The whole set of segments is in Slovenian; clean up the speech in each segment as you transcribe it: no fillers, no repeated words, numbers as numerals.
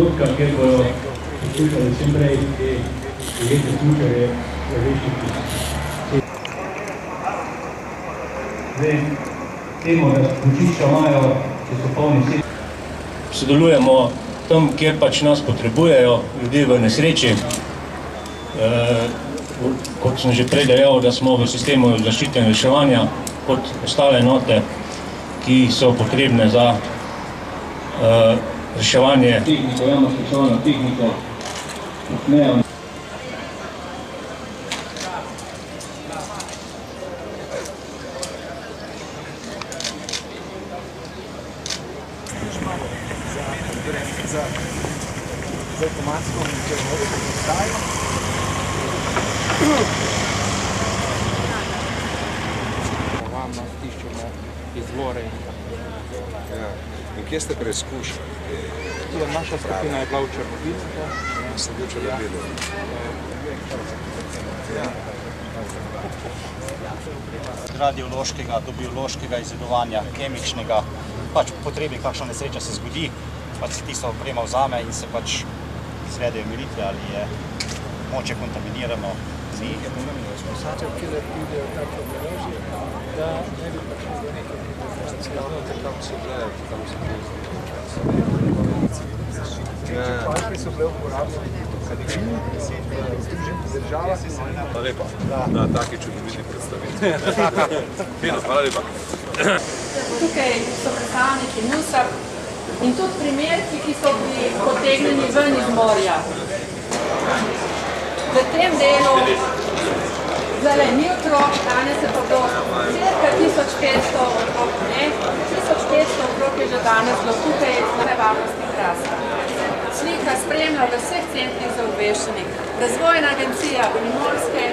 dogodka, kjer bojo poskušali čim prej te projekte slučarje rešiti. Zdaj, temo, da počišča imajo, če so polni vsi. Sodelujemo tam, kjer pač nas potrebujejo, ljudi v nesreči. Kot sem že prej dejal, da smo v sistemu zaščite in reševanja kot ostale enote, ki so potrebne za reševanje tehniko, javno specialno tehniko. Za avtomatsko monitoriranje postaje. Vam iščemo izvore. In kje ste preizkušali? Naša skupina je bila v Črnobilu. Sem bil v Črnobilu. Radiološkega do biološkega izvedovanja, kemičnega, pač po potrebi, kakšna nesreča se zgodi, pač se tisto oprema vzame in se pač izvedejo meritve, ali je moče kontaminirano z njih. Pisatelj, ki naredijo tako obeležje, da ne bi prišli do neke informacije, kam se gledajo, kam se Čepaški so bile uporabljeni v Združenih državah. Hvala lepa. Na taki čudoviti predstavitvi. Fino, hvala lepa. Tukaj so predstavniki NUS-a in tudi primerki, ki so bili potegnjeni ven iz morja. V tem delu, zdaj ni otrok, danes je pa bilo cirka 1500 otrok, ne? 1500 otrok je že danes bilo tukaj na varnosti Krasa. Slika spremlja v vseh centrih za obveščanje. Razvojna agencija Primorske.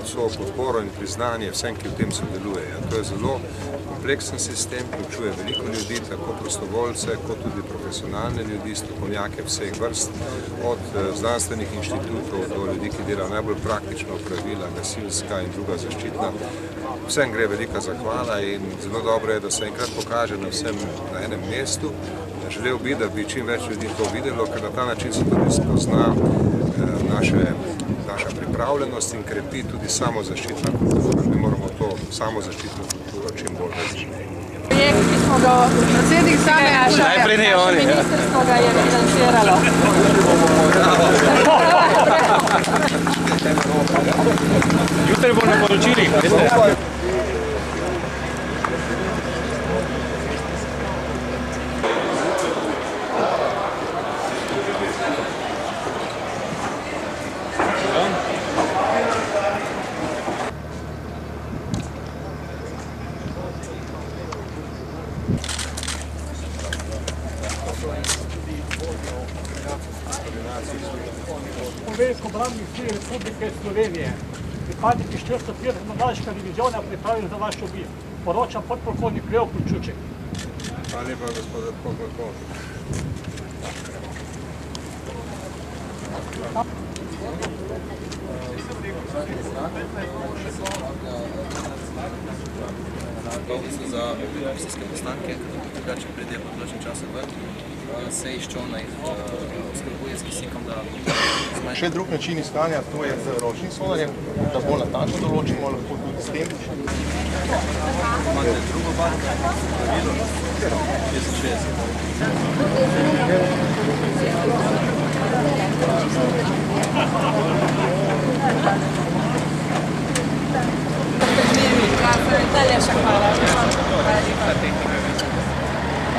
vso podporo in priznanje vsem, ki v tem sodelujejo. To je zelo kompleksen sistem, vključuje veliko ljudi, tako prostovoljce, kot tudi profesionalne ljudi, strokovnjake vseh vrst, od znanstvenih inštitutov do ljudi, ki delajo najbolj praktično opravila, gasilska in druga zaščitna. Vsem gre velika zahvala in zelo dobro je, da se enkrat pokaže na vsem na enem mestu. Želel bi, da bi čim več ljudi to videlo, ker na ta način se tudi spozna naša pripravljenost in krepi tudi samozaščitna kultura. Mi moramo to samozaščitno kulturo čim bolj razvijati. Projekt, ki smo ga predsednik same naše ministrstvo ga je financiralo. Jutri bomo poročili. Poveljsko obrambnih sil Republike Slovenije. Pripadniki 401. mornariškega diviziona pripravili za vaš obisk. Poroča podpolkovnik Leopold Čuček. Hvala lepa, gospod podpolkovnik. Dolnice za policijske postanke, drugače pridejo po določen čas ven, se iz čolna jih oskrbuje s kisikom, da zmanjša. Še drug način iskanja, to je z ročnim solarjem, da bolj natančno določimo, lahko tudi s tem. Imate drugo barvo, pravilo, 60.